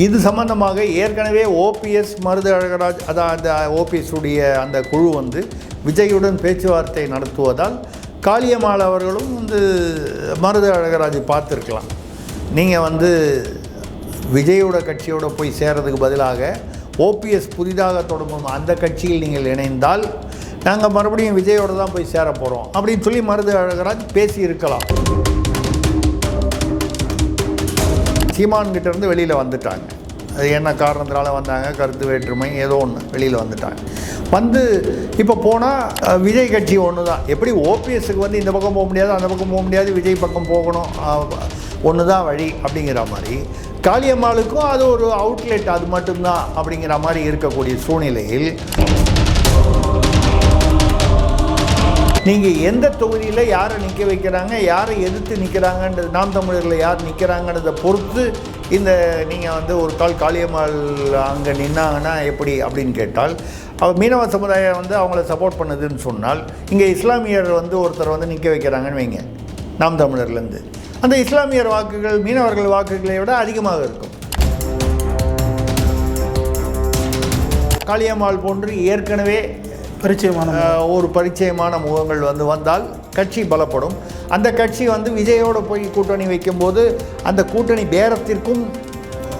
இது சம்பந்தமாக ஏற்கனவே ஓபிஎஸ் மருது அழகராஜ் அதான் அந்த ஓபிஎஸ் உடைய அந்த குழு வந்து விஜயுடன் பேச்சுவார்த்தை நடத்துவதால் காளியம்மாள் அவர்களும் வந்து மருது அழகராஜ் பார்த்துருக்கலாம். நீங்கள் வந்து விஜயோட கட்சியோடு போய் சேரதுக்கு பதிலாக ஓபிஎஸ் புதிதாக தொடங்கும் அந்த கட்சியில் நீங்கள் இணைந்தால் நாங்கள் மறுபடியும் விஜயோடு தான் போய் சேர போகிறோம் அப்படின்னு சொல்லி மருது அழகராஜ் பேசியிருக்கலாம். சீமான்கிட்டேருந்து வெளியில் வந்துட்டாங்க. அது என்ன காரணத்தினால வந்தாங்க, கருத்து வேற்றுமை ஏதோ ஒன்று வெளியில் வந்துட்டாங்க. வந்து இப்போ போனால் விஜய் கட்சி ஒன்று தான். எப்படி ஓபிஎஸ்க்கு வந்து இந்த பக்கம் போக முடியாது, அந்த பக்கம் போக முடியாது, விஜய் பக்கம் போகணும், ஒன்று தான் வழி அப்படிங்கிற மாதிரி காளியம்மாளுக்கும் அது ஒரு அவுட்லெட், அது மட்டும்தான் அப்படிங்கிற மாதிரி இருக்கக்கூடிய சூழ்நிலையில் நீங்கள் எந்த தொகுதியில் யாரை நிற்க வைக்கிறாங்க, யாரை எதிர்த்து நிற்கிறாங்கன்றது, நாம் தமிழரில் யார் நிற்கிறாங்கன்றதை பொறுத்து இந்த நீங்கள் வந்து ஒரு காளியம்மாள் அங்கே நின்னாங்கன்னா எப்படி அப்படின்னு கேட்டால், அவர் மீனவ சமுதாயம் வந்து அவங்கள சப்போர்ட் பண்ணுதுன்னு சொன்னால், இங்கே இஸ்லாமியர் வந்து ஒருத்தர் வந்து நிற்க வைக்கிறாங்கன்னு வைங்க, நாம் தமிழர்லேருந்து, அந்த இஸ்லாமியர் வாக்குகள் மீனவர்கள் வாக்குகளை விட அதிகமாக இருக்கும். காளியம்மாள் போன்று ஏற்கனவே பரிச்சயமான முகங்கள் வந்து வந்தால் கட்சி பலப்படும். அந்த கட்சி வந்து விஜயோடு போய் கூட்டணி வைக்கும்போது அந்த கூட்டணி பேரத்திற்கும்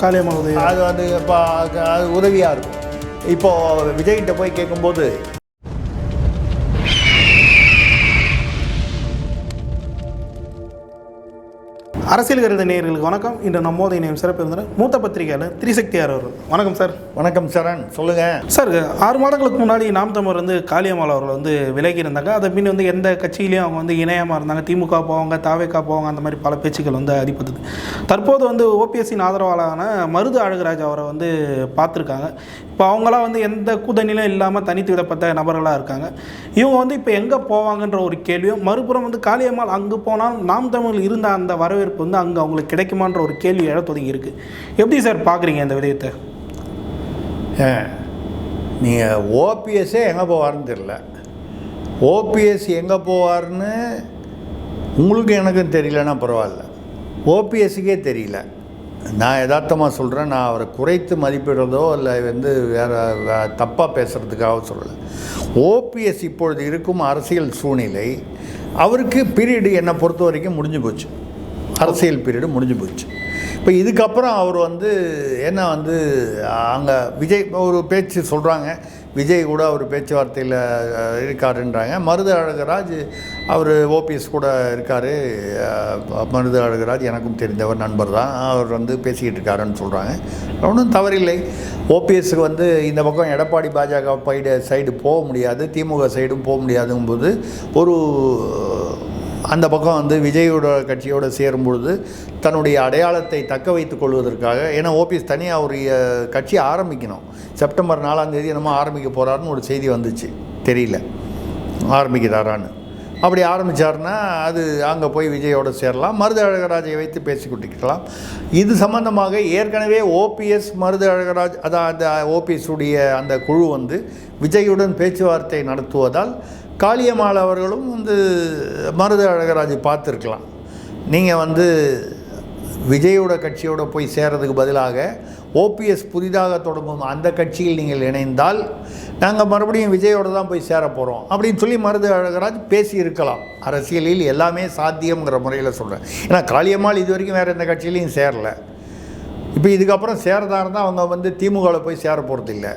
காளியம்மாள் அது வந்து அது உதவியாக இருக்கும். இப்போது விஜய்கிட்ட போய் கேட்கும்போது அரசியல் கருத நேயர்களுக்கு வணக்கம். இன்று நம்மோது இணையம் சிறப்பு இருந்தார் மூத்த பத்திரிகையாளர் திரிசக்தியார் அவர்கள். வணக்கம் சார். வணக்கம் சரண், சொல்லுங்கள் சார். 6 மாதங்களுக்கு முன்னாடி நாம் தமிழர் வந்து காளியம்மாள் அவர்கள் வந்து விலகி இருந்தாங்க. அதை பின் வந்து எந்த கட்சியிலையும் அவங்க வந்து இணையமாக இருந்தாங்க. திமுக போவாங்க, தாவேக்கா போவாங்க, அந்த மாதிரி பல பேச்சுக்கள் வந்து அடிப்பட்டது. தற்போது வந்து ஓபிஎஸ்சின் ஆதரவாளரான மருது அழகராஜ் அவரை வந்து பார்த்துருக்காங்க. இப்போ அவங்களாம் வந்து எந்த கூட்டணியிலும் இல்லாமல் தனித்து விடப்பட்ட நபர்களாக இருக்காங்க. இவங்க வந்து இப்போ எங்கே போவாங்கன்ற ஒரு கேள்வியும், மறுபுறம் வந்து காளியம்மாள் அங்கே போனால் நாம் தமிழ் இருந்த அந்த வரவேற்பு வந்து அங்கே அவங்களுக்கு கிடைக்குமான்ற ஒரு கேள்வி எழ தொடங்கி இருக்குது. எப்படி சார் பார்க்குறீங்க இந்த விடயத்தை? நீங்கள் ஓபிஎஸ்ஸே எங்கே போவார்னு தெரியல. ஓபிஎஸ் எங்கே போவார்னு உங்களுக்கு எனக்கும் தெரியலன்னா பரவாயில்ல, ஓபிஎஸ்ஸுக்கே தெரியல. நான் யதார்த்தமாக சொல்கிறேன். நான் அவரை குறைத்து மதிப்பிடுறதோ இல்லை வந்து வேறு தப்பாக பேசுகிறதுக்காக சொல்லலை. ஓபிஎஸ் இப்பொழுது இருக்கும் அரசியல் சூழ்நிலை அவருக்கு பீரியடு என்னை பொறுத்த வரைக்கும் முடிஞ்சு போச்சு. அரசியல் பீரியடு முடிஞ்சு போச்சு. இப்போ இதுக்கப்புறம் அவர் வந்து என்ன வந்து அங்கே விஜய் ஒரு பேச்சு சொல்கிறாங்க, விஜய் கூட அவர் பேச்சுவார்த்தையில் இருக்காருன்றாங்க. மருது அழகராஜ் அவர் ஓபிஎஸ் கூட இருக்கார். மருது அழகராஜ் எனக்கும் தெரிந்தவர், நண்பர் தான். அவர் வந்து பேசிக்கிட்டு இருக்காருன்னு சொல்கிறாங்க. ஒன்றும் தவறில்லை. ஓபிஎஸ்க்கு வந்து இந்த பக்கம் எடப்பாடி பாஜக சைடு போக முடியாது, திமுக சைடும் போக முடியாதுங்கும்போது ஒரு அந்த பக்கம் வந்து விஜயோட கட்சியோடு சேரும்பொழுது தன்னுடைய அடையாளத்தை தக்க வைத்துக் கொள்வதற்காக, ஏன்னா ஓபிஎஸ் தனியாக ஒரு கட்சி ஆரம்பிக்கணும். செப்டம்பர் 4ஆம் தேதி என்னமோ ஆரம்பிக்க போகிறாருன்னு ஒரு செய்தி வந்துச்சு, தெரியல ஆரம்பிக்கிறாரான்னு. அப்படி ஆரம்பித்தார்னா அது அங்கே போய் விஜயோடு சேரலாம், மருது அழகராஜை வைத்து பேசி கொண்டிருக்கலாம். இது சம்பந்தமாக ஏற்கனவே ஓபிஎஸ் மருது அழகராஜ் அதான் அந்த ஓபிஎஸ் உடைய அந்த குழு வந்து விஜயுடன் பேச்சுவார்த்தை நடத்துவதால் காளியம்மாள் அவர்களும் வந்து மருது அழகராஜ் பார்த்துருக்கலாம். நீங்கள் வந்து விஜயோட கட்சியோடு போய் சேரதுக்கு பதிலாக ஓபிஎஸ் புதிதாக தொடங்கும் அந்த கட்சியில் நீங்கள் இணைந்தால் நாங்கள் மறுபடியும் விஜயோடு தான் போய் சேர போகிறோம் அப்படின்னு சொல்லி மருது அழகராஜ் பேசியிருக்கலாம். அரசியலில் எல்லாமே சாத்தியங்கிற முறையில் சொல்கிறேன். ஏன்னா காளியம்மாள் இது வரைக்கும் வேறு எந்த கட்சியிலையும் சேரலை. இப்போ இதுக்கப்புறம் சேரதாக இருந்தால் அவங்க வந்து திமுகவில் போய் சேர போகிறது இல்லை.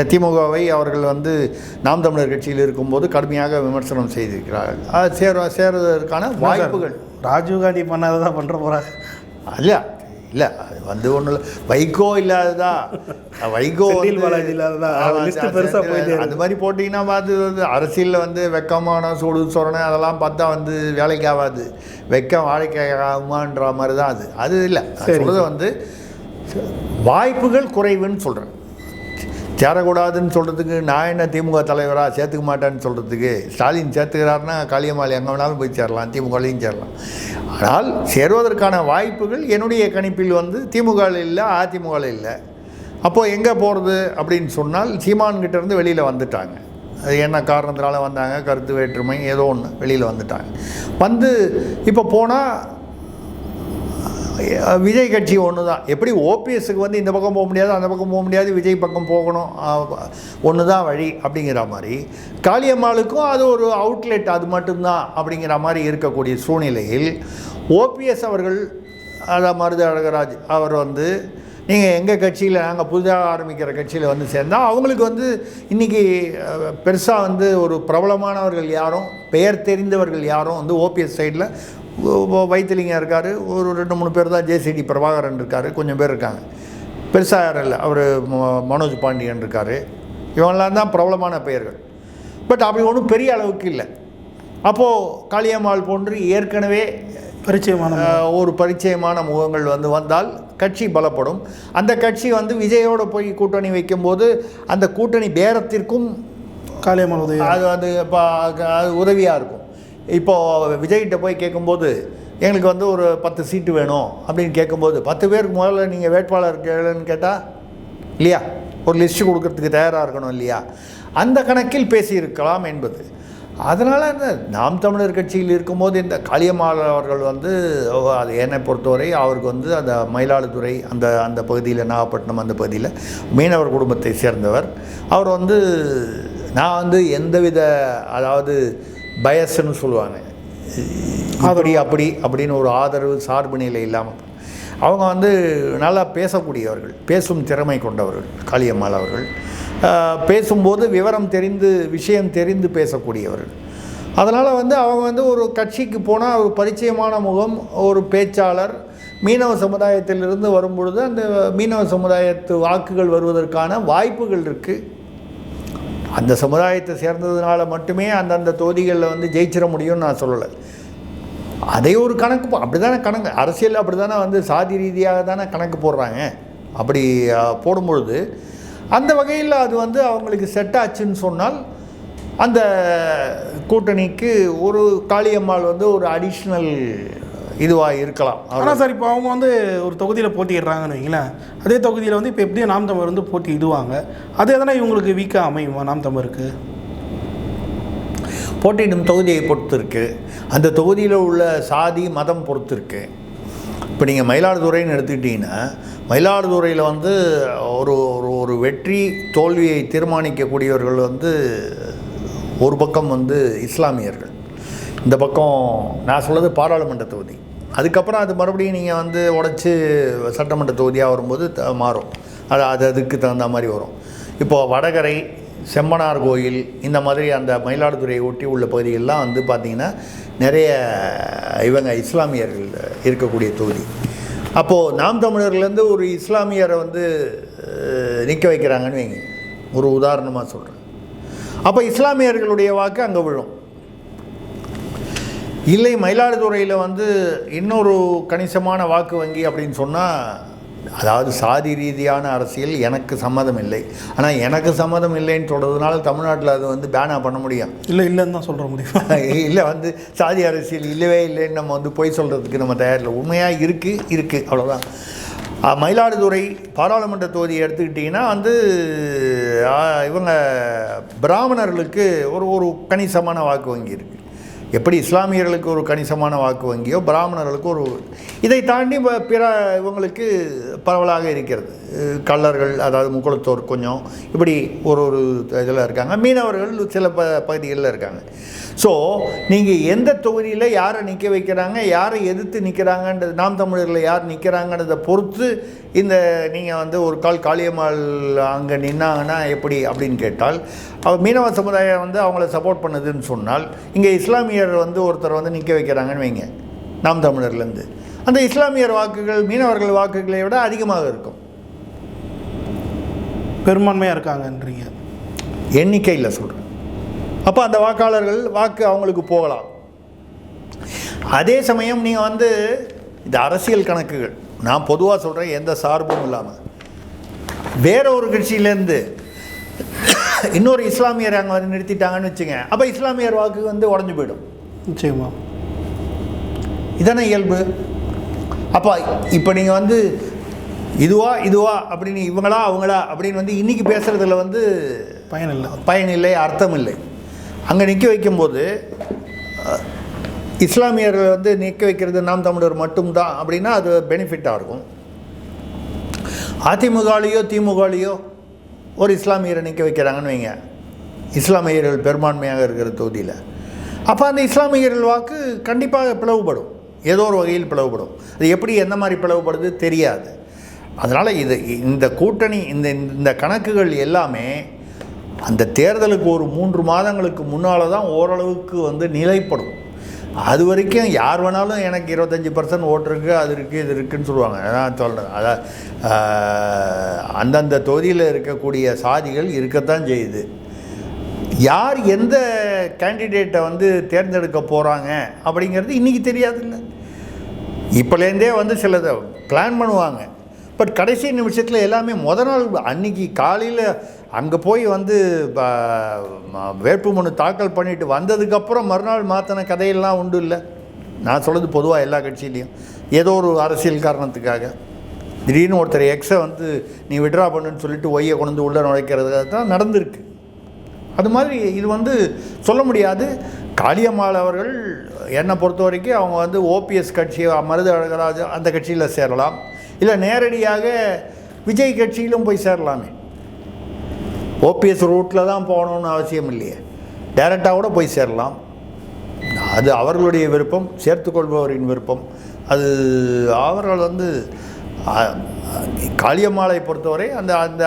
திமுகவை அவர்கள் வந்து நாம் தமிழர் கட்சியில் இருக்கும்போது கடுமையாக விமர்சனம் செய்திருக்கிறார்கள். அது சேருவதற்கான வாய்ப்புகள் ராஜீவ்காந்தி பண்ணாத தான் பண்ணுற போகிறாங்க. இல்லை அது வந்து ஒன்றும் இல்லை. வைகோ இல்லாததா, வைகோ இல்லாததா அந்த மாதிரி போட்டிங்கன்னா பார்த்து அரசியலில் வந்து வெக்கமான சூடு சொரணை அதெல்லாம் பார்த்தா வந்து வேலைக்கு ஆகாது. வெக்கம் வாழைக்காய் ஆகுமான்ற மாதிரி தான் அது. அது இல்லை சொல்கிறது வந்து வாய்ப்புகள் குறைவுன்னு சொல்கிறேன். சேரக்கூடாதுன்னு சொல்கிறதுக்கு நான் என்ன திமுக தலைவராக சேர்த்துக்க மாட்டேன்னு சொல்கிறதுக்கு, ஸ்டாலின் சேர்த்துக்கிறாருன்னா காளியம்மாள் எங்கே வேணாலும் போய் சேரலாம், திமுகலையும் சேரலாம். ஆனால் சேருவதற்கான வாய்ப்புகள் என்னுடைய கணிப்பில் வந்து திமுகவில் இல்லை, அதிமுகவில் இல்லை. அப்போது எங்கே போகிறது அப்படின்னு சொன்னால் சீமான்கிட்டேருந்து வெளியில் வந்துட்டாங்க. அது என்ன காரணத்தினால வந்தாங்க, கருத்து வேற்றுமை ஏதோ ஒன்று வெளியில் வந்துட்டாங்க. வந்து இப்போ போனால் விஜய் கட்சி ஒன்று தான். எப்படி ஓபிஎஸ்க்கு வந்து இந்த பக்கம் போக முடியாது, அந்த பக்கம் போக முடியாது, விஜய் பக்கம் போகணும், ஒன்று தான் வழி அப்படிங்கிற மாதிரி காளியம்மாளுக்கும் அது ஒரு அவுட்லெட், அது மட்டும்தான் அப்படிங்கிற மாதிரி இருக்கக்கூடிய சூழ்நிலையில் ஓபிஎஸ் அவர்கள், அதான் மருது அழகராஜ் அவர் வந்து நீங்கள் எங்கள் கட்சியில், நாங்கள் புதிதாக ஆரம்பிக்கிற கட்சியில் வந்து சேர்ந்தால் அவங்களுக்கு வந்து இன்றைக்கி பெருசாக வந்து ஒரு பிரபலமானவர்கள் யாரும், பெயர் தெரிந்தவர்கள் யாரும் வந்து ஓபிஎஸ் சைடில் வைத்திலிங்கம் இருக்கார், ஒரு 2-3 பேர் தான், ஜேசிடி பிரபாகரன் இருக்கார், கொஞ்சம் பேர் இருக்காங்க, பெருசாக யாரும் இல்லை, அவர் மனோஜ் பாண்டியன் இருக்கார், இவங்களாம் தான் பிரபலமான பெயர்கள். பட் அப்படி ஒன்றும் பெரிய அளவுக்கு இல்லை. அப்போது காளியம்மாள் போன்று ஏற்கனவே பரிச்சயமான முகங்கள் வந்து வந்தால் கட்சி பலப்படும். அந்த கட்சி வந்து விஜயோடு போய் கூட்டணி வைக்கும்போது அந்த கூட்டணி பேரத்திற்கும் காளியம்மாள் அது வந்து இப்போ அது உதவியாக இருக்கும். இப்போது விஜய்கிட்ட போய் கேட்கும்போது எங்களுக்கு வந்து ஒரு 10 சீட்டு வேணும் அப்படின்னு கேட்கும்போது 10 பேருக்கு முதல்ல நீங்கள் வேட்பாளர் கேளுன்னு கேட்டால் இல்லையா, ஒரு லிஸ்ட்டு கொடுக்கறதுக்கு தயாராக இருக்கணும் இல்லையா, அந்த கணக்கில் பேசியிருக்கலாம் என்பது. அதனால் இந்த நாம் தமிழர் கட்சியில் இருக்கும்போது இந்த காளியம்மாள் அவர்கள் வந்து, அது என்னை பொறுத்தவரை அவருக்கு வந்து அந்த மயிலாடுதுறை அந்த பகுதியில், நாகப்பட்டினம் அந்த பகுதியில் மீனவர் குடும்பத்தை சேர்ந்தவர். அவர் வந்து நான் வந்து எந்தவித, அதாவது பயஸ்ன்னு சொல்லுவாங்க, அப்படின்னு ஒரு ஆதரவு சார்பு நிலை இல்லாமல் அவங்க வந்து நல்லா பேசக்கூடியவர்கள், பேசும் திறமை கொண்டவர்கள் காளியம்மாள் அவர்கள். பேசும்போது விவரம் தெரிந்து, விஷயம் தெரிந்து பேசக்கூடியவர்கள். அதனால் வந்து அவங்க வந்து ஒரு கட்சிக்கு போனால் ஒரு பரிச்சயமான முகம், ஒரு பேச்சாளர், மீனவ சமுதாயத்திலிருந்து வரும்பொழுது அந்த மீனவ சமுதாயத்து வாக்குகள் வருவதற்கான வாய்ப்புகள் இருக்குது. அந்த சமுதாயத்தை சேர்ந்ததுனால மட்டுமே அந்தந்த தொகுதிகளில் வந்து ஜெயிச்சிட முடியும்னு நான் சொல்லலை. அதே ஒரு கணக்கு, அப்படி தானே கணக்கு, அரசியல் அப்படி தானே வந்து சாதி ரீதியாக தானே கணக்கு போடுறாங்க. அப்படி போடும்பொழுது அந்த வகையில் அது வந்து அவங்களுக்கு செட் ஆச்சுன்னு சொன்னால் அந்த கூட்டணிக்கு ஒரு காளியம்மாள் வந்து ஒரு அடிஷ்னல் இதுவாக இருக்கலாம். ஆனால் சார், இப்போ அவங்க வந்து ஒரு தொகுதியில் போட்டிடுறாங்கன்னு வைங்களேன், அதே தொகுதியில் வந்து இப்போ எப்படியும் நாம் தமிழர் வந்து போட்டிடுவாங்க, அது எதனா இவங்களுக்கு வீக்காக அமையுமா? நாம் தமிழருக்கு போட்டியிடும் தொகுதியை பொறுத்து இருக்குது, அந்த தொகுதியில் உள்ள சாதி மதம் பொறுத்து இருக்குது. இப்போ நீங்கள் மயிலாடுதுறைன்னு எடுத்துக்கிட்டிங்கன்னா, மயிலாடுதுறையில் வந்து ஒரு ஒரு வெற்றி தோல்வியை தீர்மானிக்கக்கூடியவர்கள் வந்து ஒரு பக்கம் வந்து இஸ்லாமியர்கள், இந்த பக்கம் நான் சொல்கிறது பாராளுமன்ற தொகுதி. அதுக்கப்புறம் அது மறுபடியும் நீங்கள் வந்து உடச்சி சட்டமன்ற தொகுதியாக வரும்போது மாறும், அதுக்கு தகுந்த மாதிரி வரும். இப்போது வடகரை, செம்பனார் கோயில், இந்த மாதிரி அந்த மயிலாடுதுறையை ஒட்டி உள்ள பகுதிகளெலாம் வந்து பார்த்திங்கன்னா நிறைய இவங்க இஸ்லாமியர்கள் இருக்கக்கூடிய தொகுதி. அப்போது நாம் தமிழர்லேருந்து ஒரு இஸ்லாமியரை வந்து நிற்க வைக்கிறாங்கன்னு வைங்க, ஒரு உதாரணமாக சொல்கிறேன். அப்போ இஸ்லாமியர்களுடைய வாக்கு அங்கே விழும். இல்லை மயிலாடுதுறையில் வந்து இன்னொரு கணிசமான வாக்கு வங்கி அப்படின்னு சொன்னால், அதாவது சாதி ரீதியான அரசியல் எனக்கு சம்மதம் இல்லை, ஆனால் எனக்கு சம்மதம் இல்லைன்னு சொல்கிறதுனால தமிழ்நாட்டில் அது வந்து பேனாக பண்ண முடியும்? இல்லைன்னு தான் சொல்கிற முடியும். இல்லை வந்து சாதி அரசியல் இல்லவே இல்லைன்னு நம்ம வந்து பொய் சொல்கிறதுக்கு நம்ம தயாரில்லை. உண்மையாக இருக்குது, அவ்வளோதான். மயிலாடுதுறை பாராளுமன்ற தொகுதியை எடுத்துக்கிட்டிங்கன்னா வந்து இவங்க பிராமணர்களுக்கு ஒரு கணிசமான வாக்கு வங்கி இருக்குது. எப்படி இஸ்லாமியர்களுக்கு ஒரு கணிசமான வாக்கு வங்கியோ பிராமணர்களுக்கு ஒரு, இதை தாண்டி பிற இவங்களுக்கு பரவலாக இருக்கிறது. கள்ளர்கள், அதாவது முக்குளத்தோர் கொஞ்சம், இப்படி ஒரு இதில் இருக்காங்க. மீனவர்கள் சில பகுதிகளில் இருக்காங்க. ஸோ நீங்கள் எந்த தொகுதியில் யாரை நிற்க வைக்கிறாங்க, யாரை எதிர்த்து நிற்கிறாங்கன்றது, நாம் தமிழரில் யார் நிற்கிறாங்கன்றதை பொறுத்து இந்த நீங்கள் வந்து ஒரு காளியம்மாள் அங்கே நின்னாங்கன்னா எப்படி அப்படின்னு கேட்டால், அவர் மீனவ சமுதாயம் வந்து அவங்கள சப்போர்ட் பண்ணுதுன்னு சொன்னால், இங்கே இஸ்லாமியர் வந்து ஒருத்தர் வந்து நிற்க வைக்கிறாங்கன்னு வைங்க, நாம் தமிழர்லேருந்து, அந்த இஸ்லாமியர் வாக்குகள் மீனவர்கள் வாக்குகளை விட அதிகமாக இருக்கும், பெரும்பான்மையாக இருக்காங்கன்றீங்க எண்ணிக்கையில் சொல்கிறேன். அப்போ அந்த வாக்காளர்கள் வாக்கு அவங்களுக்கு போகலாம். அதே சமயம் நீங்கள் வந்து இந்த அரசியல் கணக்குகள், நான் பொதுவாக சொல்கிறேன், எந்த சார்பும் இல்லாமல் வேற ஒரு கட்சியிலேருந்து இன்னொரு இஸ்லாமியர் அங்கே வந்து நிறுத்திட்டாங்கன்னு வச்சுங்க, அப்போ இஸ்லாமியர் வாக்கு வந்து உடஞ்சி போயிடும். நிச்சயமா இதானே இயல்பு. அப்போ இப்போ நீங்கள் வந்து இதுவா அப்படின்னு, இவங்களா அவங்களா அப்படின்னு வந்து இன்றைக்கி பேசுகிறதுல வந்து பயனில்லை, அர்த்தம் இல்லை. அங்கே நிற்க வைக்கும்போது இஸ்லாமியர்கள் வந்து நிற்க வைக்கிறது நாம் தமிழர் மட்டும்தான் அப்படின்னா அது பெனிஃபிட்டாக இருக்கும். அதிமுகலையோ திமுகலையோ ஒரு இஸ்லாமியரை நிற்க வைக்கிறாங்கன்னு வைங்க, இஸ்லாமியர்கள் பெரும்பான்மையாக இருக்கிற தொகுதியில், அப்போ அந்த இஸ்லாமியர்கள் வாக்கு கண்டிப்பாக பிளவுபடும், ஏதோ ஒரு வகையில் பிளவுபடும். அது எப்படி எந்த மாதிரி பிளவுபடுது தெரியாது. அதனால் இந்த கூட்டணி இந்த கணக்குகள் எல்லாமே அந்த தேர்தலுக்கு ஒரு 3 மாதங்களுக்கு முன்னால் தான் ஓரளவுக்கு வந்து நிலைப்படும். அது வரைக்கும் யார் வேணாலும் எனக்கு 25% ஓட்டு இருக்குது, அது இருக்குது, இது இருக்குதுன்னு சொல்லுவாங்க. நான் சொல்கிறேன், அதான் அந்தந்த தொகுதியில் இருக்கக்கூடிய சாதிகள் இருக்கத்தான் செய்யுது. யார் எந்த கேண்டிடேட்டை வந்து தேர்ந்தெடுக்க போகிறாங்க அப்படிங்கிறது இன்றைக்கி தெரியாதுல்ல. இப்போலேருந்தே வந்து சிலதை பிளான் பண்ணுவாங்க. பட் கடைசி நிமிஷத்தில் எல்லாமே நாள் அன்றைக்கி காலையில் அங்கே போய் வந்து வேட்புமனு தாக்கல் பண்ணிவிட்டு வந்ததுக்கப்புறம் மறுநாள் மாற்றின கதையெல்லாம் உண்டு இல்லை. நான் சொல்கிறது பொதுவாக எல்லா கட்சியிலையும் ஏதோ ஒரு அரசியல் காரணத்துக்காக திடீர்னு ஒருத்தர் எக்ஸை வந்து நீ விட்ரா பண்ணுன்னு சொல்லிட்டு ஒய்யை கொண்டு உள்ளே நுழைக்கிறது தான் நடந்திருக்கு. அது மாதிரி இது வந்து சொல்ல முடியாது. காளியம்மாள் அவர்கள் என்னை பொறுத்த வரைக்கும் அவங்க வந்து ஓபிஎஸ் கட்சி மருது அழகராஜ் அந்த கட்சியில் சேரலாம், இல்லை நேரடியாக விஜய் கட்சியிலும் போய் சேரலாமே. ஓபிஎஸ் ரூட்டில் தான் போகணுன்னு அவசியம் இல்லையே, டைரெக்டாக கூட போய் சேரலாம். அது அவர்களுடைய விருப்பம், சேர்த்துக்கொள்பவரின் விருப்பம். அது அவர்கள் வந்து காளியம்மாளை பொறுத்தவரை அந்த அந்த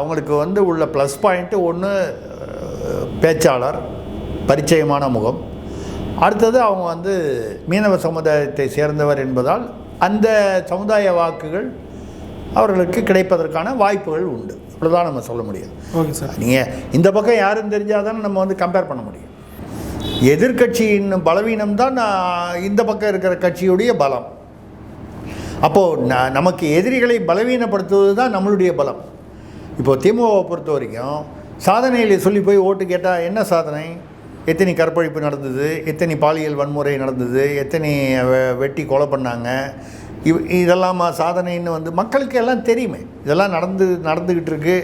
அவங்களுக்கு வந்து உள்ள ப்ளஸ் பாயிண்ட்டு ஒன்று பேச்சாளர், பரிச்சயமான முகம். அடுத்தது அவங்க வந்து மீனவ சமுதாயத்தை சேர்ந்தவர் என்பதால் அந்த சமுதாய வாக்குகள் அவர்களுக்கு கிடைப்பதற்கான வாய்ப்புகள் உண்டு. இவ்வளோதான் நம்ம சொல்ல முடியும். Okay sir. நீங்கள் இந்த பக்கம் யாருன்னு தெரிஞ்சால் தானே நம்ம வந்து கம்பேர் பண்ண முடியும். எதிர்கட்சியின் பலவீனம் தான் இந்த பக்கம் இருக்கிற கட்சியுடைய பலம். அப்போது நமக்கு எதிரிகளை பலவீனப்படுத்துவது தான் நம்மளுடைய பலம். இப்போது திமுகவை பொறுத்த வரைக்கும் சாதனையில் சொல்லி போய் ஓட்டு கேட்டால் என்ன சாதனை? எத்தனை கற்பழிப்பு நடந்தது, எத்தனை பாலியல் வன்முறை நடந்தது, எத்தனை வெட்டி கொலை பண்ணாங்க, இதெல்லாம் சாதனைன்னு வந்து மக்களுக்கு எல்லாம் தெரியுமே. இதெல்லாம் நடந்துக்கிட்டு இருக்குது.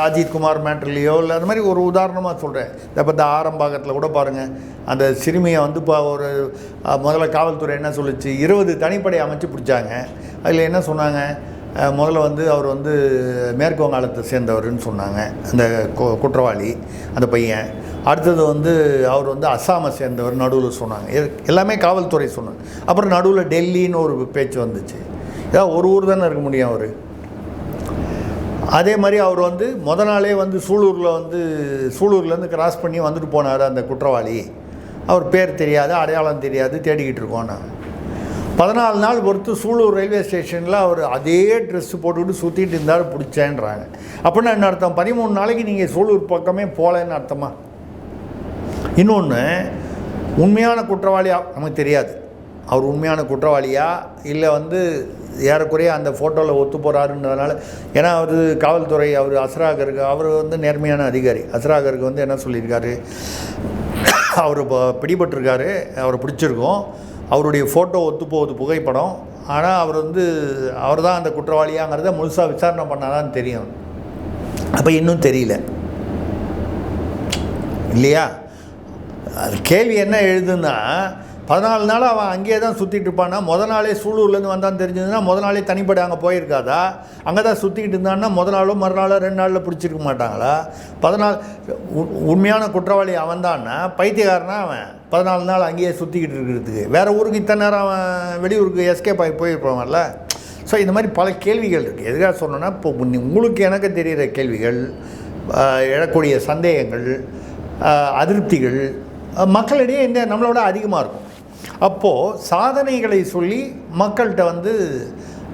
அஜித்குமார் மேட்டர்லேயோ இல்லை அந்த மாதிரி ஒரு உதாரணமாக சொல்கிறேன். இப்போ இந்த ஆரம்பாக்கத்தில் கூட பாருங்கள், அந்த சிறுமியை வந்து இப்போ ஒரு முதல்ல காவல்துறை என்ன சொல்லிச்சு, 20 தனிப்படை அமைச்சு பிடிச்சாங்க. அதில் என்ன சொன்னாங்க, முதல்ல வந்து அவர் வந்து மேற்கு வங்காளத்தை சேர்ந்தவர்னு சொன்னாங்க அந்த குற்றவாளி, அந்த பையன். அடுத்தது வந்து அவர் வந்து அஸ்ஸாமை சேர்ந்தவர் நடுவில் சொன்னாங்க. எல்லாமே காவல்துறை சொன்னாங்க. அப்புறம் நடுவில் டெல்லின்னு ஒரு பேச்சு வந்துச்சு. ஏதாவது ஒரு ஊர் தானே இருக்க முடியும் அவர். அதே மாதிரி அவர் வந்து நாளே வந்து சூலூர்லேருந்து கிராஸ் பண்ணி வந்துட்டு போனார் அந்த குற்றவாளி. அவர் பேர் தெரியாது, அடையாளம் தெரியாது, தேடிக்கிட்டு இருக்கோம் நாங்கள். 14 நாள் பொறுத்து சூலூர் ரயில்வே ஸ்டேஷனில் அவர் அதே ட்ரெஸ்ஸு போட்டுக்கிட்டு சுற்றிட்டு இருந்தார், பிடிச்சேன்றாங்க. அப்படின்னா என்ன அர்த்தம்? 13 நாளைக்கு நீங்கள் சூலூர் பக்கமே போகலன்னு அர்த்தமா? இன்னொன்று, உண்மையான குற்றவாளியாக நமக்கு தெரியாது. அவர் உண்மையான குற்றவாளியா இல்லை வந்து ஏறக்குறைய அந்த ஃபோட்டோவில் ஒத்து போகிறாருன்றதுனால. ஏன்னா அவர் காவல்துறை, அவர் அஸ்ராகருக்கு, அவர் வந்து நேர்மையான அதிகாரி. அஸ்ராகருக்கு வந்து என்ன சொல்லியிருக்காரு, அவர் பிடிபட்டிருக்காரு, அவரை பிடிச்சிருக்கோம், அவருடைய ஃபோட்டோ ஒத்து போகுது புகைப்படம், ஆனால் அவர் தான் அந்த குற்றவாளியாங்கிறத முழுசாக விசாரணை பண்ணாதான் தெரியும். அப்போ இன்னும் தெரியல இல்லையா? அது கேள்வி என்ன எழுதுன்னா, 14 நாள் அவன் அங்கேயே தான் சுற்றிட்டு இருப்பான்னா, நாளே சூலூர்லேருந்து வந்தான்னு தெரிஞ்சதுன்னா நாளே தனிப்படை அங்கே போயிருக்காதா? அங்கே தான் சுற்றிக்கிட்டு இருந்தான்னா நாளோ மறுநாளோ 2 நாளில் பிடிச்சிருக்க மாட்டாங்களா? 14 உண்மையான குற்றவாளி அவன் தான்னா, பைத்தியக்காரனா அவன் 14 நாள் அங்கேயே சுற்றிக்கிட்டு இருக்கிறதுக்கு? வேறு ஊருக்கு இத்தனை நேரம் அவன் வெளியூருக்கு எஸ்கேப் ஆகி போயிருப்பாங்கல்ல. ஸோ இந்த மாதிரி பல கேள்விகள் இருக்குது. எதுக்காக சொன்னோன்னா, இப்போ உங்களுக்கு எனக்கு தெரிகிற கேள்விகள், எழக்கூடிய சந்தேகங்கள், அதிருப்திகள் மக்களிடையே நம்மளோட அதிகமாக இருக்கும். அப்போது சாதனைகளை சொல்லி மக்கள்கிட்ட வந்து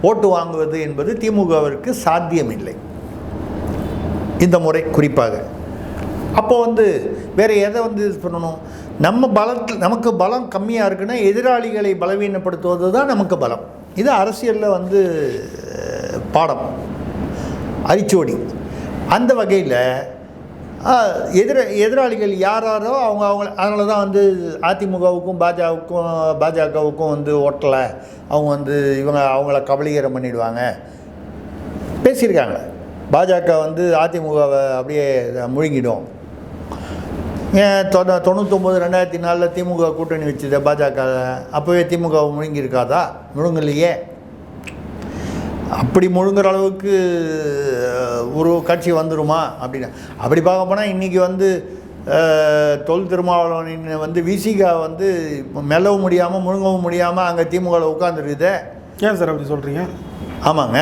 ஓட்டு வாங்குவது என்பது திமுகவிற்கு சாத்தியமில்லை இந்த முறை குறிப்பாக. அப்போது வந்து வேறு எதை வந்து இது பண்ணணும்? நமக்கு பலம் கம்மியாக இருக்குன்னா எதிராளிகளை பலவீனப்படுத்துவது தான் நமக்கு பலம். இது அரசியலில் வந்து பாடம், அரிச்சோடி. அந்த வகையில் எதிராளிகள் யாரோ அவங்க அதனால தான் வந்து அதிமுகவுக்கும் பாஜகவுக்கும் வந்து ஓட்டலை, அவங்க வந்து அவங்கள கபலீகரம் பண்ணிடுவாங்க பேசியிருக்காங்க. பாஜக வந்து அதிமுகவை அப்படியே முழுங்கிடும். ஏன் 99 2004 திமுக கூட்டணி வச்சுது பாஜக, அப்போவே திமுக முழுங்கியிருக்காதா? முழுங்கலையே. அப்படி முழுங்குற அளவுக்கு ஒரு கட்சி வந்துடுமா அப்படின்னா, அப்படி பார்க்க போனால் இன்றைக்கி வந்து தொல் திருமாவளவனின் வந்து விசிகா வந்து மெல்லவும் முடியாமல் முழுங்கவும் முடியாமல் அங்கே திமுகவில் உட்காந்துருக்குதே. ஏன் சார் அப்படி சொல்கிறீங்க? ஆமாங்க,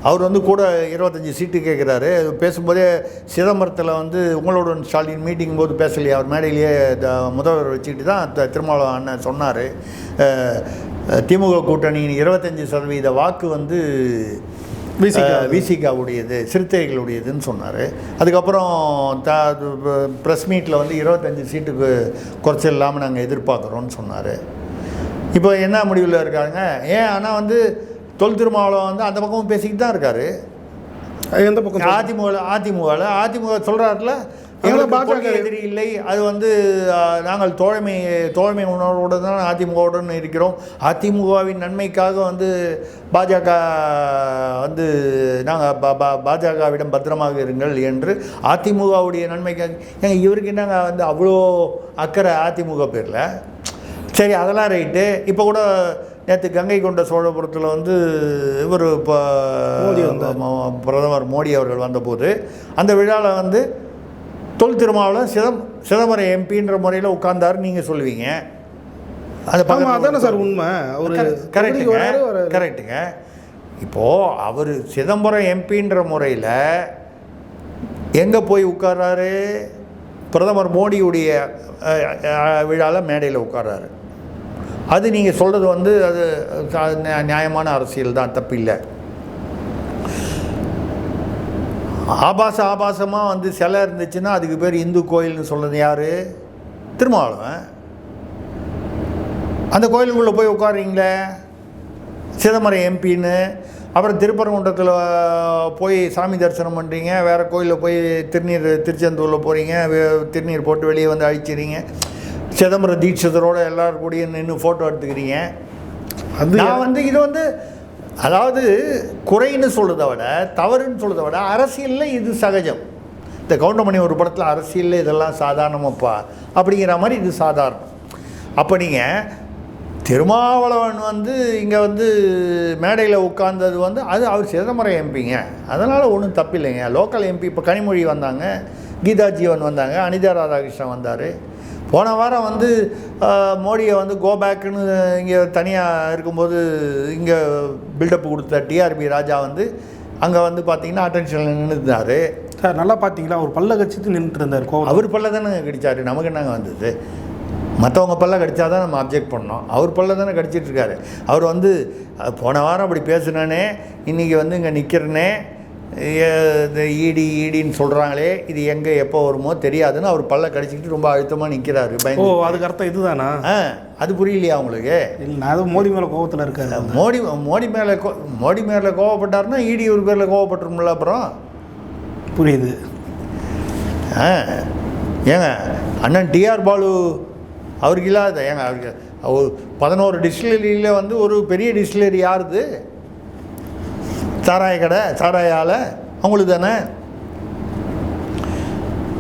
அவர் வந்து கூட 25 சீட்டு கேட்குறாரு. பேசும்போதே சிதம்பரத்தில் வந்து உங்களுடன் ஸ்டாலின் மீட்டிங் போது பேசலையே, அவர் மேடையிலேயே முதல்வர் வச்சுக்கிட்டு தான் திருமாவளவன் அண்ணன் சொன்னார், திமுக கூட்டணியின் 25% வாக்கு வந்து விசிகாவுடையது, சிறுத்தைகளுடையதுன்னு சொன்னார். அதுக்கப்புறம் ப்ரெஸ் மீட்டில் வந்து 25 சீட்டுக்கு குறைச்சல் இல்லாமல் நாங்கள் எதிர்பார்க்குறோன்னு சொன்னார். இப்போ என்ன முடிவில் இருக்காங்க? ஏன் ஆனால் வந்து தொல் திருமாவளவன் வந்து அந்த பக்கமும் பேசிக்கிட்டு தான் இருக்கார். எந்த பக்கம்? அதிமுக சொல்கிறாருல, எங்களுக்கு பாஜக எதிரி இல்லை, அது வந்து நாங்கள் தோழமை உணர்வோடு தான் அதிமுகவுடன் இருக்கிறோம், அதிமுகவின் நன்மைக்காக வந்து பாஜக வந்து நாங்கள் பாஜகவிடம் பத்திரமாக இருங்கள் என்று அதிமுகவுடைய நன்மைக்காக. ஏங்க இவருக்கு என்னங்க வந்து அவ்வளோ அக்கறை அதிமுக பேரில்? சரி, அதெல்லாம் ரைட்டு. இப்போ கூட நேற்று கங்கை கொண்ட சோழபுரத்தில் வந்து இவர் இப்போ பிரதமர் மோடி அவர்கள் வந்தபோது அந்த விழாவில் வந்து தொல் திருமாவளவன் சிதம்பரம் எம்பின்ற முறையில் உட்கார்ந்தாரு நீங்கள் சொல்லுவீங்க. அது அதானே சார் உண்மை? அவர் கரெக்டுங்க. இப்போது அவர் சிதம்பரம் எம்பின்ற முறையில் எங்கே போய் உட்கார்றாரு? பிரதமர் மோடியுடைய விழாவில் மேடையில் உட்கார்றாரு. அது நீங்கள் சொல்கிறது வந்து அது நியாயமான அரசியல் தான், தப்பில்லை. ஆபாசமாக வந்து சிலை இருந்துச்சுன்னா அதுக்கு பேர் இந்து கோயில்னு சொல்கிறது யார்? திருமாவளவன். அந்த கோயிலுக்குள்ளே போய் உட்காருங்களே சிதம்பரம் எம்பின்னு. அப்புறம் திருப்பரங்குன்றத்தில் போய் சாமி தரிசனம் பண்ணுறீங்க, வேறு கோயிலில் போய் திருச்செந்தூரில் போகிறீங்க, திருநீர் போட்டு வெளியே வந்து அழிச்சிடுறீங்க, சிதம்பரம் தீட்சிதரோடு எல்லோரும் கூடிய நின்று ஃபோட்டோ எடுத்துக்கிறீங்க. நான் வந்து இது வந்து அதாவது குறைன்னு சொல்கிறத விட, தவறுன்னு சொல்கிறத விட அரசியலில் இது சகஜம். இந்த கவுண்டமணி ஒரு படத்தில் அரசியலில் இதெல்லாம் சாதாரணமாப்பா அப்படிங்கிற மாதிரி இது சாதாரணம். அப்போ நீங்கள் திருமாவளவன் வந்து இங்கே வந்து மேடையில் உட்கார்ந்தது வந்து அது அவர் சிதம்பரம் எம்பிங்க, அதனால் ஒன்றும் தப்பில்லைங்க. லோக்கல் எம்பி இப்போ கனிமொழி வந்தாங்க, கீதா ஜீவன் வந்தாங்க, அனிதா ராதாகிருஷ்ணன் வந்தார். போன வாரம் வந்து மோடியை வந்து கோபேக்குன்னு இங்கே தனியாக இருக்கும்போது இங்கே பில்டப் கொடுத்த டிஆர்பி ராஜா வந்து அங்கே வந்து பார்த்திங்கன்னா அட்டென்ஷனில் நின்றுந்தார். சார் நல்லா பார்த்தீங்களா, அவர் பல்ல கடிச்சிட்டு நின்றுட்டு இருந்தார். அவர் பல்ல தானே கடிச்சார், நமக்கு என்னங்க வந்தது? மற்றவங்க பல்ல கடித்தா தான் நம்ம அப்ஜெக்ட் பண்ணோம், அவர் பல்ல தானே கடிச்சிட்ருக்காரு. அவர் வந்து போன வாரம் அப்படி பேசுனேனே, இன்றைக்கி வந்து இங்கே நிற்கிறனே, இந்த ஈடின்னு சொல்கிறாங்களே, இது எங்கே எப்போ வருமோ தெரியாதுன்னு அவர் பல்ல கடிச்சிக்கிட்டு ரொம்ப அழுத்தமாக நிற்கிறாரு. ஓ, அதுக்கு அர்த்தம் இதுதானா? அது புரியலையா உங்களுக்கு? இல்லை, நான் அது மோடி மேலே கோபத்தில் இருக்காரு. மோடி மேலே கோவப்பட்டாருன்னா ஈடி ஒரு பேரில் கோவப்பட்டுருமில்ல. அப்புறம் புரியுது. ஏங்க அண்ணன் டிஆர் பாலு அவருக்கு இல்லாத, ஏங்க அவருக்கு 11 டிஸ்டிலரியில் வந்து ஒரு பெரிய டிஸ்டிலரி யாருது? சாராய கடை, சாராய ஆலை அவங்களுக்கு தானே.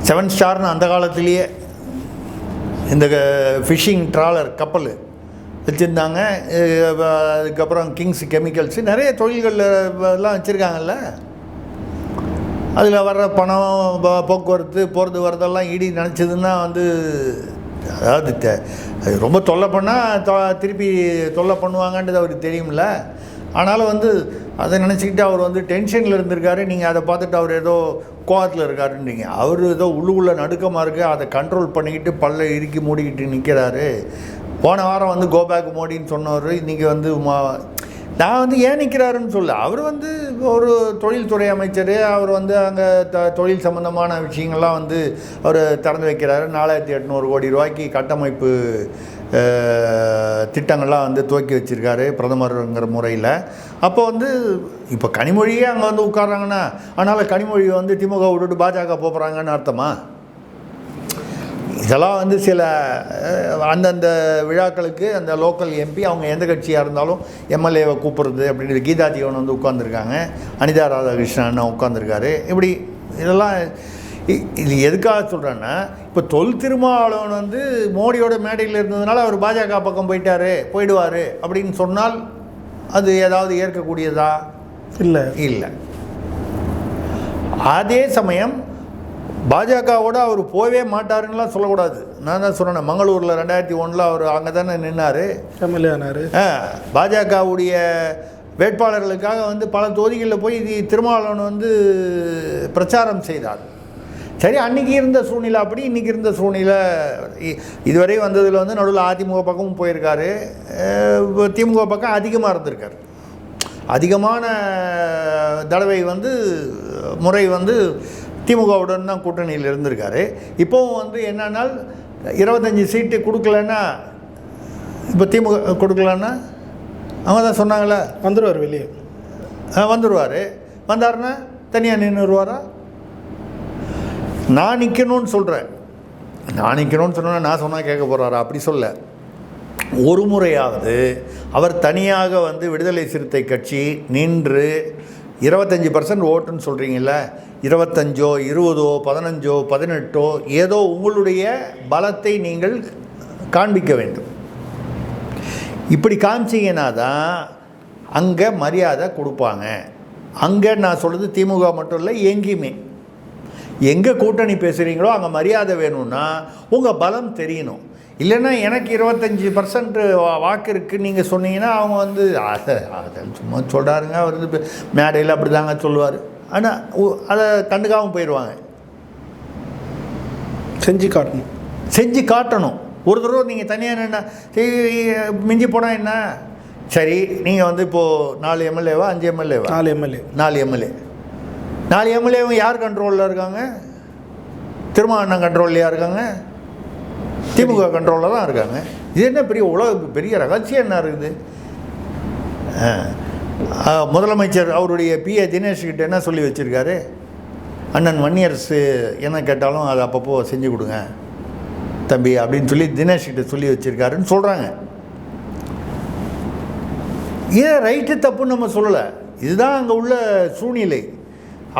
7 ஸ்டார்னு அந்த காலத்திலேயே இந்த ஃபிஷிங் ட்ராலர் கப்பல் வச்சுருந்தாங்க. அதுக்கப்புறம் கிங்ஸ் கெமிக்கல்ஸு நிறைய தொழில்கள் எல்லாம் வச்சுருக்காங்கல்ல. அதில் வர்ற பணம், போக்குவரத்து, போகிறது வரதெல்லாம் ஈடி நினச்சதுன்னா வந்து அதாவது அது ரொம்ப தொல்லை பண்ணால் திருப்பி தொல்லை பண்ணுவாங்கன்றது அவருக்கு தெரியும்ல. ஆனாலும் வந்து அதை நினச்சிக்கிட்டு அவர் வந்து டென்ஷனில் இருந்திருக்காரு. நீங்கள் அதை பார்த்துட்டு அவர் ஏதோ கோவத்தில் இருக்காருன்றீங்க. அவர் ஏதோ உள்ளுக்குள்ளே நடுக்கமாக இருக்குது, அதை கண்ட்ரோல் பண்ணிக்கிட்டு பல்ல இறுக்கி மூடிக்கிட்டு நிற்கிறாரு. போன வாரம் வந்து கோபேக் மோடின்னு சொன்னவர் இன்றைக்கி வந்து நான் வந்து ஏன் நிற்கிறாருன்னு சொல்ல, அவர் வந்து ஒரு தொழில்துறை அமைச்சர், அவர் வந்து அங்கே தொழில் சம்மந்தமான விஷயங்கள்லாம் வந்து அவர் திறந்து வைக்கிறாரு. 4800 கோடி ரூபாய்க்கு கட்டமைப்பு திட்டங்கள்லாம் வந்து துவக்கி வச்சுருக்காரு பிரதமருங்கிற முறையில். அப்போ வந்து இப்போ கனிமொழியே அங்கே வந்து உட்காராங்கன்னா, அதனால் கனிமொழி வந்து திமுக விட்டுட்டு பாஜக போகிறாங்கன்னு அர்த்தமா? இதெல்லாம் வந்து சில அந்தந்த விழாக்களுக்கு அந்த லோக்கல் எம்பி அவங்க எந்த கட்சியாக இருந்தாலும் எம்எல்ஏவை கூப்பிட்றது அப்படின்னு. கீதா ஜீவன் வந்து உட்காந்துருக்காங்க, அனிதா ராதாகிருஷ்ணன் உட்காந்துருக்காரு. இப்படி இதெல்லாம் இது எதுக்காக சொல்கிறேன்னா, இப்போ தொல் திருமாவளவன் வந்து மோடியோட மேடையில் இருந்ததுனால அவர் பாஜக பக்கம் போயிடுவார் அப்படின்னு சொன்னால் அது ஏதாவது ஏற்கக்கூடியதா? இல்லை. அதே சமயம் பாஜகவோட அவர் போகவே மாட்டாருன்னெலாம் சொல்லக்கூடாது. நான் தான் சொன்னேன், மங்களூரில் 2001 அவர் அங்கே தானே நின்னார், எம்எல்ஏ ஆனார். பாஜகவுடைய வேட்பாளர்களுக்காக வந்து பல தொகுதிகளில் போய் திருமாவளவன் வந்து பிரச்சாரம் செய்தார். சரி, அன்றைக்கி இருந்த சூழ்நிலை அப்படி, இன்றைக்கி இருந்த சூழ்நிலை இதுவரை வந்ததில் வந்து நடுவில் அதிமுக பக்கமும் போயிருக்காரு, திமுக பக்கம் அதிகமாக இருந்திருக்கார். அதிகமான தடவை வந்து முறை வந்து திமுகவுடன் தான் கூட்டணியில் இருந்திருக்காரு. இப்போவும் வந்து என்னன்னால் 25 சீட்டு கொடுக்கலன்னா, இப்போ திமுக கொடுக்கலன்னா அவங்க தான் சொன்னாங்களே வந்துடுவார், வெளியே வந்துடுவார். வந்தாருன்னா தனியாக நின்றுடுவாரா? நான் நிற்கணும்னு சொல்கிறேன். நான் நிற்கணும்னு சொன்னால் நான் சொன்னால் கேட்க போகிறாரா? அப்படி சொல்ல. ஒரு முறையாவது அவர் தனியாக வந்து விடுதலை சிறுத்தை கட்சி நின்று 25% ஓட்டுன்னு சொல்கிறீங்கள, 25, 20, 15, 18 ஏதோ உங்களுடைய பலத்தை நீங்கள் காண்பிக்க வேண்டும். இப்படி காமிச்சிங்கன்னா தான் அங்கே மரியாதை கொடுப்பாங்க. அங்கே நான் சொல்கிறது திமுக மட்டும் இல்லை, எங்கேயுமே எங்கே கூட்டணி பேசுகிறீங்களோ அங்கே மரியாதை வேணும்னா உங்கள் பலம் தெரியணும். இல்லைன்னா எனக்கு 25% வாக்கு இருக்குன்னு நீங்கள் சொன்னீங்கன்னா அவங்க வந்து அதை சும்மா சொல்கிறாருங்க, அவர் வந்து மேடையில் அப்படி தாங்க சொல்லுவார், ஆனால் அதை கண்டுக்காமல் போயிடுவாங்க. செஞ்சு காட்டணும். ஒரு தடவை நீங்கள் தனியாக என்ன மிஞ்சி போனால் என்ன? சரி, நீங்கள் வந்து இப்போது 4 எம்எல்ஏவா 5 எம்எல்ஏவா? 4 எம்எல்ஏவும் யார் கண்ட்ரோலில் இருக்காங்க? திருமாவளவன் கண்ட்ரோல்லையா இருக்காங்க? திமுக கண்ட்ரோலில் தான் இருக்காங்க. இது என்ன பெரிய ரகசியம் என்ன இருக்குது? முதலமைச்சர் அவருடைய பிஏ தினேஷ்கிட்ட என்ன சொல்லி வச்சுருக்காரு? அண்ணன் வன்னியரசு என்ன கேட்டாலும் அதை அப்பப்போ செஞ்சு கொடுங்க தம்பி அப்படின்னு சொல்லி தினேஷ்கிட்ட சொல்லி வச்சுருக்காருன்னு சொல்கிறாங்க. ஏன் ரைட்டு தப்புன்னு நம்ம சொல்லலை, இதுதான் அங்கே உள்ள சூழ்நிலை.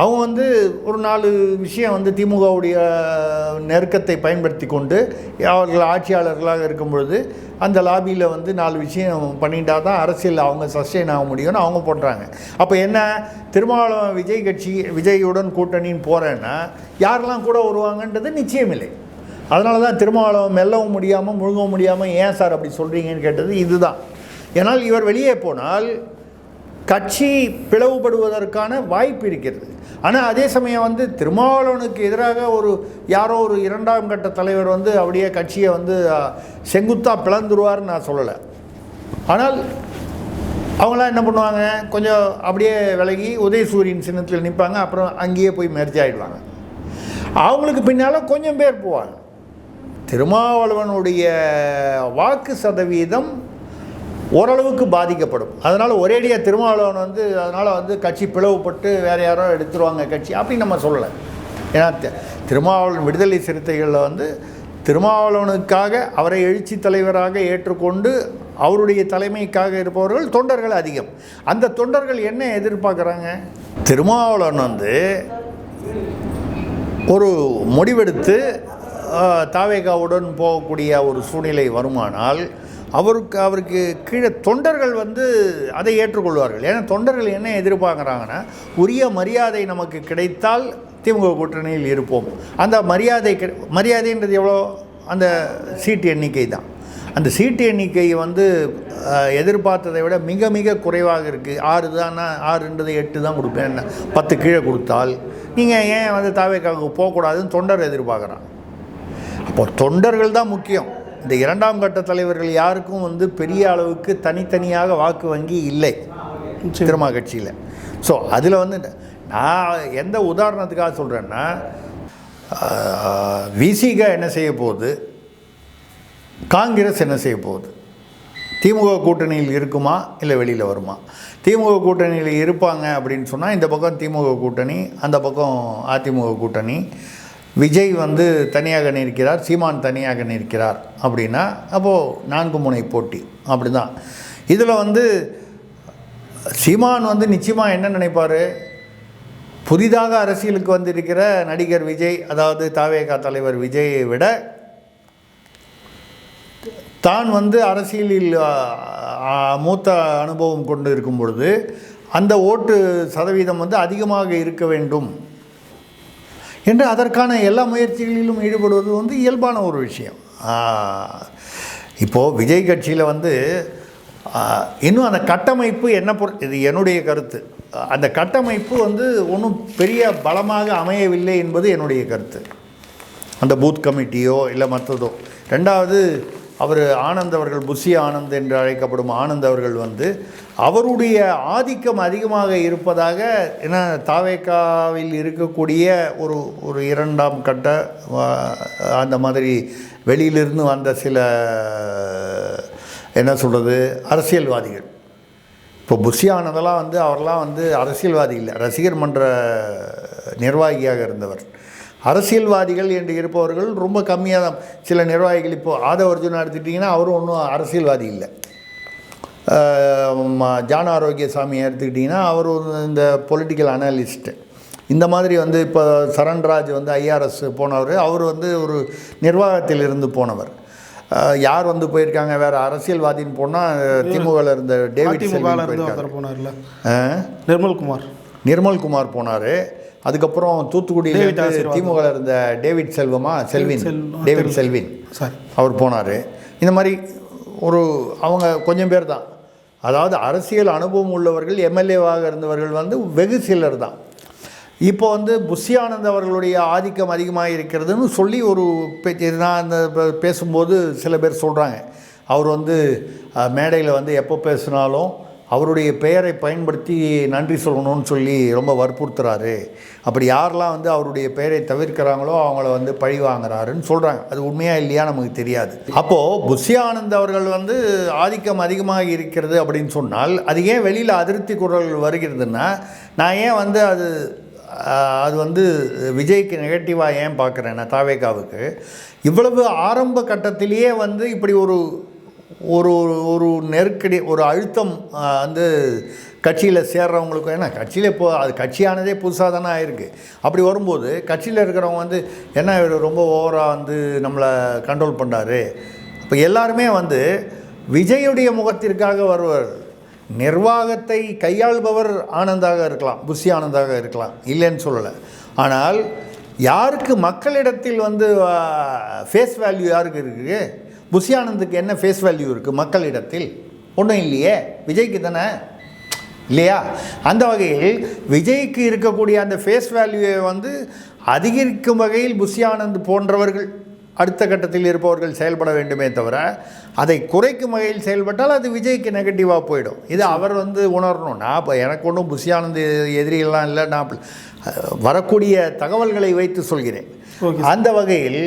அவங்க வந்து ஒரு 4 விஷயம் வந்து திமுகவுடைய நெருக்கத்தை பயன்படுத்தி கொண்டு அவர்கள் ஆட்சியாளர்களாக இருக்கும் பொழுது அந்த லாபியில் வந்து 4 விஷயம் பண்ணிட்டா தான் அரசியல் அவங்க சஸ்டெயின் ஆக முடியும்னு அவங்க போடுறாங்க. அப்போ என்ன, திருமாவளவன் விஜயுடன் கூட்டணின்னு போகிறேன்னா யாரெல்லாம் கூட வருவாங்கன்றது நிச்சயமில்லை. அதனால தான் திருமாவளவன் மெல்லவும் முடியாமல் முழுங்கவும் முடியாமல் ஏன் சார் அப்படி சொல்கிறீங்கன்னு கேட்டது இதுதான். ஏன்னால் இவர் வெளியே போனால் கட்சி பிளவுபடுவதற்கான வாய்ப்பு இருக்கிறது. ஆனால் அதே சமயம் வந்து திருமாவளவனுக்கு எதிராக யாரோ ஒரு 2ஆம் கட்ட தலைவர் வந்து அப்படியே கட்சியை வந்து செங்குத்தாக பிளந்துருவார்னு நான் சொல்லலை. ஆனால் அவங்களாம் என்ன பண்ணுவாங்க, கொஞ்சம் அப்படியே விலகி உதயசூரியன் சின்னத்தில் நிற்பாங்க, அப்புறம் அங்கேயே போய் மெர்ஜ் ஆகிடுவாங்க. அவங்களுக்கு பின்னால் கொஞ்சம் பேர் போவாங்க. திருமாவளவனுடைய வாக்கு சதவீதம் ஓரளவுக்கு பாதிக்கப்படும். அதனால் ஒரேடியாக திருமாவளவன் வந்து அதனால் வந்து கட்சி பிளவுபட்டு வேறு யாரோ எடுத்துருவாங்க கட்சி அப்படின்னு நம்ம சொல்லலை. ஏன்னா திருமாவளவன் விடுதலை சிறுத்தைகளில் வந்து திருமாவளவனுக்காக அவரை எழுச்சி தலைவராக ஏற்றுக்கொண்டு அவருடைய தலைமைக்காக இருப்பவர்கள் தொண்டர்கள் அதிகம். அந்த தொண்டர்கள் என்ன எதிர்பார்க்குறாங்க? திருமாவளவன் வந்து ஒரு முடிவெடுத்து தாவேகாவுடன் போகக்கூடிய ஒரு சூழ்நிலை வருமானால் அவருக்கு கீழே தொண்டர்கள் வந்து அதை ஏற்றுக்கொள்வார்கள். ஏன்னா தொண்டர்கள் என்ன எதிர்பார்க்குறாங்கன்னா, உரிய மரியாதை நமக்கு கிடைத்தால் திமுக கூட்டணியில் இருப்போம். அந்த மரியாதைன்றது எவ்வளோ? அந்த சீட்டு எண்ணிக்கை தான். அந்த சீட்டு எண்ணிக்கை வந்து எதிர்பார்த்ததை விட மிக மிக குறைவாக இருக்குது. 6 தானே, 6ன்றது 8 தான் கொடுப்பேன், 10 கீழே கொடுத்தால் நீங்கள் ஏன் வந்து தாவேக்காவுக்கு போகக்கூடாதுன்னு தொண்டர் எதிர்பார்க்குறான். அப்போ தொண்டர்கள் தான் முக்கியம். இந்த 2ஆம் கட்ட தலைவர்கள் யாருக்கும் வந்து பெரிய அளவுக்கு தனித்தனியாக வாக்கு வங்கி இல்லை திருமா கட்சியில். ஸோ அதில் வந்து நான் எந்த உதாரணத்துக்காக சொல்கிறேன்னா, விசிக என்ன செய்ய போகுது, காங்கிரஸ் என்ன செய்ய போகுது, திமுக கூட்டணியில் இருக்குமா இல்லை வெளியில் வருமா? திமுக கூட்டணியில் இருப்பாங்க அப்படின்னு சொன்னால் இந்த பக்கம் திமுக கூட்டணி, அந்த பக்கம் அதிமுக கூட்டணி. விஜய் வந்து தனியாக நிற்கிறார், சீமான் தனியாக நிற்கிறார் அப்படின்னா அப்போது 4 முனை போட்டி அப்படி தான். இதில் வந்து சீமான் வந்து நிச்சயமாக என்ன நினைப்பார், புதிதாக அரசியலுக்கு வந்திருக்கிற நடிகர் விஜய், அதாவது தாவேகா தலைவர் விஜயை விட தான் வந்து அரசியலில் மூத்த அனுபவம் கொண்டு இருக்கும் பொழுது அந்த ஓட்டு சதவீதம் வந்து அதிகமாக இருக்க வேண்டும் என்று அதற்கான எல்லா முயற்சிகளிலும் ஈடுபடுவது வந்து இயல்பான ஒரு விஷயம். இப்போது விஜய் கட்சியில் வந்து இன்னும் அந்த கட்டமைப்பு இது என்னுடைய கருத்து, அந்த கட்டமைப்பு வந்து ஒன்றும் பெரிய பலமாக அமையவில்லை என்பது என்னுடைய கருத்து. அந்த பூத் கமிட்டியோ இல்லை மற்றதோ. ரெண்டாவது, அவர் ஆனந்த் அவர்கள், புஷி ஆனந்த் என்று அழைக்கப்படும் ஆனந்த் அவர்கள் வந்து அவருடைய ஆதிக்கம் அதிகமாக இருப்பதாக, ஏன்னா தாவேக்காவில் இருக்கக்கூடிய ஒரு இரண்டாம் கட்ட அந்த மாதிரி வெளியிலிருந்து வந்த சில என்ன சொல்கிறது அரசியல்வாதிகள். இப்போ புஷி ஆனந்தெல்லாம் வந்து அவரெல்லாம் வந்து அரசியல்வாதி இல்லை, ரசிகர் மன்ற நிர்வாகியாக இருந்தவர். அரசியல்வாதிகள் என்று இருப்பவர்கள் ரொம்ப கம்மியாக தான். சில நிர்வாகிகள், இப்போது ஆதவ அர்ஜுனா எடுத்துக்கிட்டிங்கன்னா அவரும் ஒன்றும் அரசியல்வாதி இல்லை. ஜான ஆரோக்கியசாமியை எடுத்துக்கிட்டிங்கன்னா அவர் இந்த பொலிட்டிக்கல் அனலிஸ்ட்டு. இந்த மாதிரி வந்து இப்போ சரண்ராஜ் வந்து ஐஆர்எஸ் போனவர், அவர் வந்து ஒரு நிர்வாகத்தில் இருந்து போனவர். யார் வந்து போயிருக்காங்க வேறு அரசியல்வாதின்னு போனால் திமுகவில் இருந்த டேவிட் போனார்ல, நிர்மல்குமார் போனார். அதுக்கப்புறம் தூத்துக்குடியில் திமுக இருந்த டேவிட் செல்வின் அவர் போனார். இந்த மாதிரி அவங்க கொஞ்சம் பேர் தான். அதாவது அரசியல் அனுபவம் உள்ளவர்கள், எம்எல்ஏவாக இருந்தவர்கள் வந்து வெகு சிலர் தான். இப்போ வந்து புஷி ஆனந்த் அவர்களுடைய ஆதிக்கம் அதிகமாக இருக்கிறதுன்னு சொல்லி ஒரு நான் அந்த பேசும்போது சில பேர் சொல்கிறாங்க, அவர் வந்து மேடையில் வந்து எப்போ பேசினாலும் அவருடைய பெயரை பயன்படுத்தி நன்றி சொல்லணும்னு சொல்லி ரொம்ப வற்புறுத்துறாரு. அப்படி யாரெல்லாம் வந்து அவருடைய பெயரை தவிர்க்கிறாங்களோ அவங்கள வந்து பழி வாங்குறாருன்னு சொல்கிறாங்க. அது உண்மையாக இல்லையா நமக்கு தெரியாது. அப்போது புஷி ஆனந்த் அவர்கள் வந்து ஆதிக்கம் அதிகமாக இருக்கிறது அப்படின்னு சொன்னால் அது ஏன் வெளியில் அதிருப்தி குரல்கள் வருகிறதுன்னா, நான் ஏன் வந்து அது வந்து விஜய்க்கு நெகட்டிவாக ஏன் பார்க்குறேன்னா, தாவேகாவுக்கு இவ்வளவு ஆரம்ப கட்டத்திலேயே வந்து இப்படி ஒரு நெருக்கடி, ஒரு அழுத்தம் வந்து கட்சியில் சேர்றவங்களுக்கும். ஏன்னா கட்சியில் இப்போது அது கட்சியானதே புதுசாக தானே ஆயிருக்கு. அப்படி வரும்போது கட்சியில் இருக்கிறவங்க வந்து என்ன இவர் ரொம்ப ஓவராக வந்து நம்மளை கண்ட்ரோல் பண்ணுறாரு. இப்போ எல்லாருமே வந்து விஜயுடைய முகத்திற்காக வருவார். நிர்வாகத்தை கையாள்பவர் ஆனந்தாக இருக்கலாம், புஷி ஆனந்தாக இருக்கலாம், இல்லைன்னு சொல்லலை. ஆனால் யாருக்கு மக்களிடத்தில் வந்து ஃபேஸ் வேல்யூ யாருக்கு இருக்குது? புஷி ஆனந்துக்கு என்ன ஃபேஸ் வேல்யூ இருக்குது மக்களிடத்தில்? ஒன்றும் இல்லையே, விஜய்க்கு தானே, இல்லையா? அந்த வகையில் விஜய்க்கு இருக்கக்கூடிய அந்த ஃபேஸ் வேல்யூவை வந்து அதிகரிக்கும் வகையில் புஷி ஆனந்த் போன்றவர்கள் அடுத்த கட்டத்தில் இருப்பவர்கள் செயல்பட வேண்டுமே தவிர, அதை குறைக்கும் வகையில் செயல்பட்டால் அது விஜய்க்கு நெகட்டிவாக போயிடும். இது அவர் வந்து உணரணும். நான் இப்போ எனக்கு ஒன்றும் புஷி ஆனந்த் எதிரியெல்லாம் இல்லை, நான் வரக்கூடிய தகவல்களை வைத்து சொல்கிறேன். அந்த வகையில்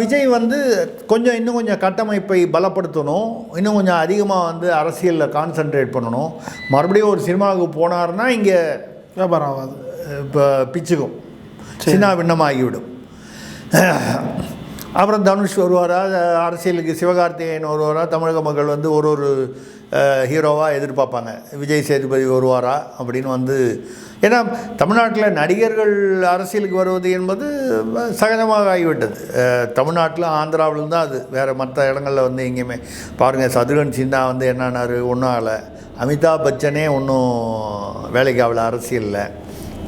விஜய் வந்து இன்னும் கொஞ்சம் கட்டமைப்பை பலப்படுத்தணும், இன்னும் கொஞ்சம் அதிகமாக வந்து அரசியலில் கான்சன்ட்ரேட் பண்ணணும். மறுபடியும் ஒரு சினிமாவுக்கு போனார்னா இங்கே வியாபாரம் ஆகாது, இப்போ பிச்சுக்கும், சின்ன பின்னமாகிவிடும். அப்புறம் தனுஷ் வருவாரா, அரசியலுக்கு சிவகார்த்திகேயன் வருவாரா, தமிழக மக்கள் வந்து ஒரு ஹீரோவாக எதிர்பார்ப்பாங்க. விஜய் சேதுபதி வருவாரா அப்படின்னு வந்து. ஏன்னா தமிழ்நாட்டில் நடிகர்கள் அரசியலுக்கு வருவது என்பது சகஜமாக ஆகிவிட்டது. தமிழ்நாட்டில் ஆந்திராவிலும் தான் அது, வேறு மற்ற இடங்களில் வந்து எங்கேயுமே பாருங்கள். சதுரன் சின்ஹா வந்து என்னன்னாரு, ஒன்றும் ஆகலை. அமிதாப் பச்சனே ஒன்றும் வேலைக்கு ஆகலை அரசியலில்.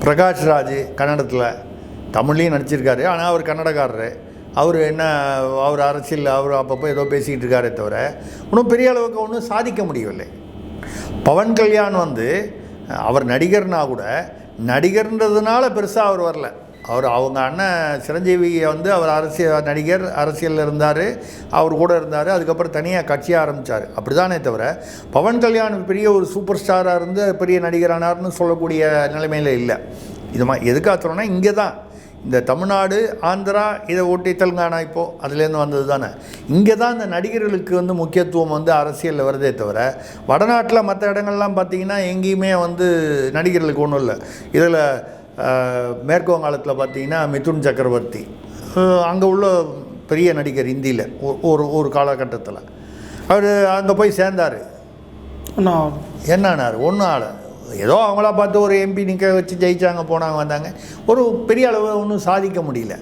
பிரகாஷ் ராஜ் கன்னடத்தில், தமிழ்லேயும் நடிச்சிருக்காரு, ஆனால் அவர் கன்னடக்காரரு. அவர் அரசியல் அவர் அப்பப்போ ஏதோ பேசிக்கிட்டு இருக்காரே தவிர ஒன்றும் பெரிய அளவுக்கு ஒன்றும் சாதிக்க முடியவில்லை. பவன் கல்யாண் வந்து அவர் நடிகர்னா கூட நடிகர்ன்றதுனால பெருசாக அவர் வரல. அவங்க அண்ணன் சிரஞ்சீவியை வந்து அவர் நடிகர் அரசியலில் இருந்தார், அவர் கூட இருந்தார். அதுக்கப்புறம் தனியாக கட்சி ஆரம்பித்தார். அப்படி தானே தவிர பவன் கல்யாண் பெரிய ஒரு சூப்பர் ஸ்டாராக இருந்து பெரிய நடிகரானார்னு சொல்லக்கூடிய நிலைமையில் இல்லை. இது மாதிரி எதுக்காக சொல்லணும்னா, இங்கே தான் இந்த தமிழ்நாடு, ஆந்திரா, இதை ஒட்டி தெலுங்கானா இப்போது அதுலேருந்து வந்தது தானே. இங்கே தான் இந்த நடிகர்களுக்கு வந்து முக்கியத்துவம் வந்து அரசியலில் வருதே தவிர, வடநாட்டில் மற்ற இடங்கள்லாம் பார்த்திங்கன்னா எங்கேயுமே வந்து நடிகர்களுக்கு ஒன்றும் இல்லை. இதில் மேற்கு வங்காளத்தில் பார்த்திங்கன்னா மிதுன் சக்கரவர்த்தி அங்கே உள்ள பெரிய நடிகர், இந்தியில் ஒரு காலகட்டத்தில் அவர் அங்கே போய் சேர்ந்தார். என்னானார்? ஒன்றும் ஆளை ஏதோ அவங்களா பார்த்து ஒரு எம்பி நிற்க வச்சு ஜெயிச்சாங்க, போனாங்க, வந்தாங்க, ஒரு பெரிய அளவு ஒன்றும் சாதிக்க முடியல.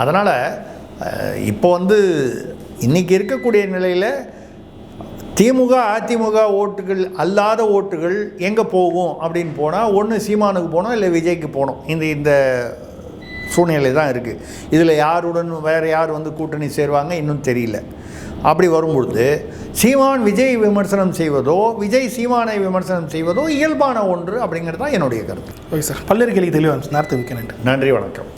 அதனால் இப்போ வந்து இன்றைக்கி இருக்கக்கூடிய நிலையில் திமுக அதிமுக ஓட்டுகள் அல்லாத ஓட்டுகள் எங்கே போகும் அப்படின்னு போனால் ஒன்று சீமானுக்கு போகணும், இல்லை விஜய்க்கு போகணும். இந்த சூழ்நிலை தான் இருக்குது. இதில் யாருடன் வேறு யார் வந்து கூட்டணி சேருவாங்க இன்னும் தெரியல. அப்படி வரும்பொழுது சீமான் விஜய் விமர்சனம் செய்வதோ விஜய் சீமானை விமர்சனம் செய்வதோ இயல்பான ஒன்று அப்படிங்கிறது தான் என்னுடைய கருத்து. ஓகே சார், பல்வேறு கேள்வி தெளிவாக நேரத்தை மிக்க நன்றி. நன்றி, வணக்கம்.